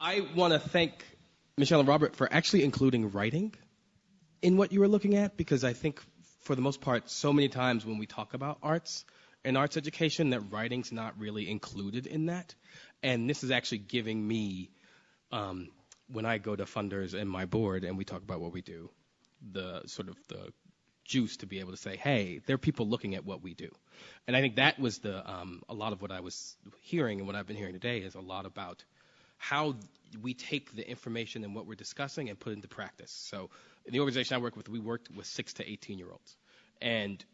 I want to thank Michelle and Robert for actually including writing in what you were looking at, because I think for the most part, so many times when we talk about arts and arts education, that writing's not really included in that. And this is actually giving me, when I go to funders and my board and we talk about what we do, the sort of the juice to be able to say, hey, there are people looking at what we do. And I think that was a lot of what I was hearing, and what I've been hearing today is a lot about how we take the information and what we're discussing and put it into practice. So in the organization I work with, we worked with 6 to 18-year-olds. And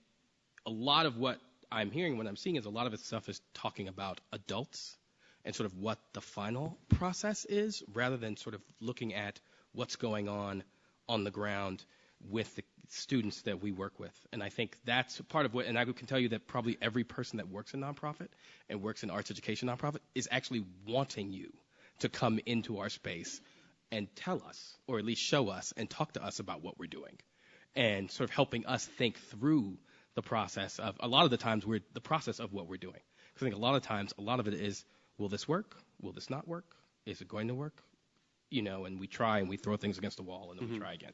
a lot of what I'm hearing, what I'm seeing, is a lot of this stuff is talking about adults and sort of what the final process is, rather than sort of looking at what's going on the ground with the students that we work with. And I think that's part of what, and I can tell you that probably every person that works in nonprofit and works in arts education nonprofit is actually wanting you to come into our space and tell us, or at least show us and talk to us about what we're doing, and sort of helping us think through the process of, a lot of the times, the process of what we're doing. Because I think a lot of times, a lot of it is, will this work? Will this not work? Is it going to work? And we try and we throw things against the wall and then we try again.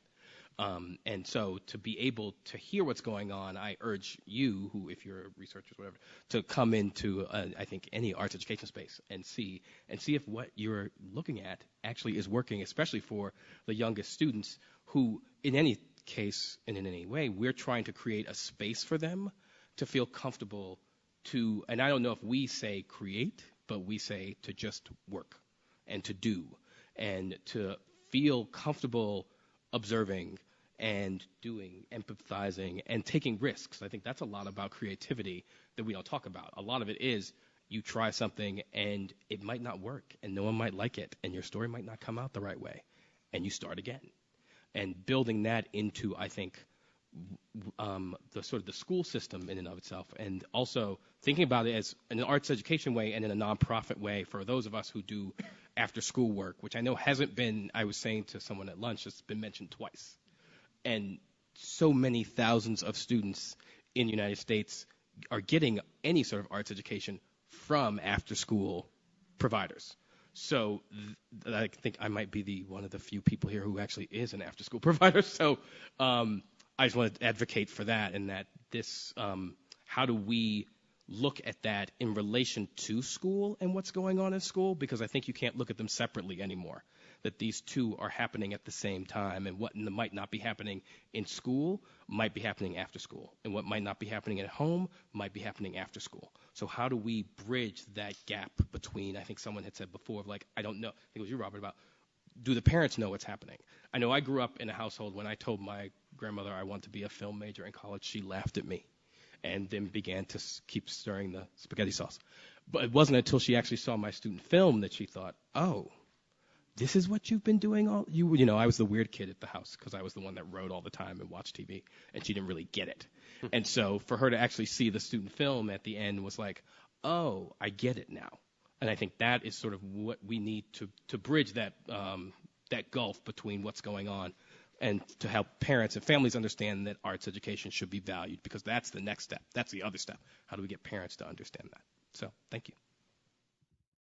And so to be able to hear what's going on, I urge you, who, if you're researchers, whatever, to come into, I think, any arts education space and see if what you're looking at actually is working, especially for the youngest students who, in any case and in any way, we're trying to create a space for them to feel comfortable to, and I don't know if we say create, but we say to just work and to do and to feel comfortable observing and doing, empathizing, and taking risks. I think that's a lot about creativity that we don't talk about. A lot of it is you try something and it might not work and no one might like it and your story might not come out the right way, and you start again. And building that into, I think, the sort of the school system in and of itself, and also thinking about it as an arts education way and in a nonprofit way for those of us who do after school work, which I know hasn't been, I was saying to someone at lunch, it's been mentioned twice. And so many thousands of students in the United States are getting any sort of arts education from after school providers. So I think I might be one of the few people here who actually is an after school provider. So I just want to advocate for that, and that this, how do we look at that in relation to school and what's going on in school, because I think you can't look at them separately anymore, that these two are happening at the same time, and what might not be happening in school might be happening after school, and what might not be happening at home might be happening after school. So how do we bridge that gap between, I think someone had said before, of like, I don't know, I think it was you, Robert, about do the parents know what's happening? I know I grew up in a household when I told my grandmother I want to be a film major in college, she laughed at me and then began to keep stirring the spaghetti sauce. But it wasn't until she actually saw my student film that she thought, oh, this is what you've been doing all, I was the weird kid at the house because I was the one that wrote all the time and watched TV, and she didn't really get it. And so for her to actually see the student film at the end was like, oh, I get it now. And I think that is sort of what we need to bridge that gulf between what's going on, and to help parents and families understand that arts education should be valued, because that's the next step. That's the other step. How do we get parents to understand that? So thank you.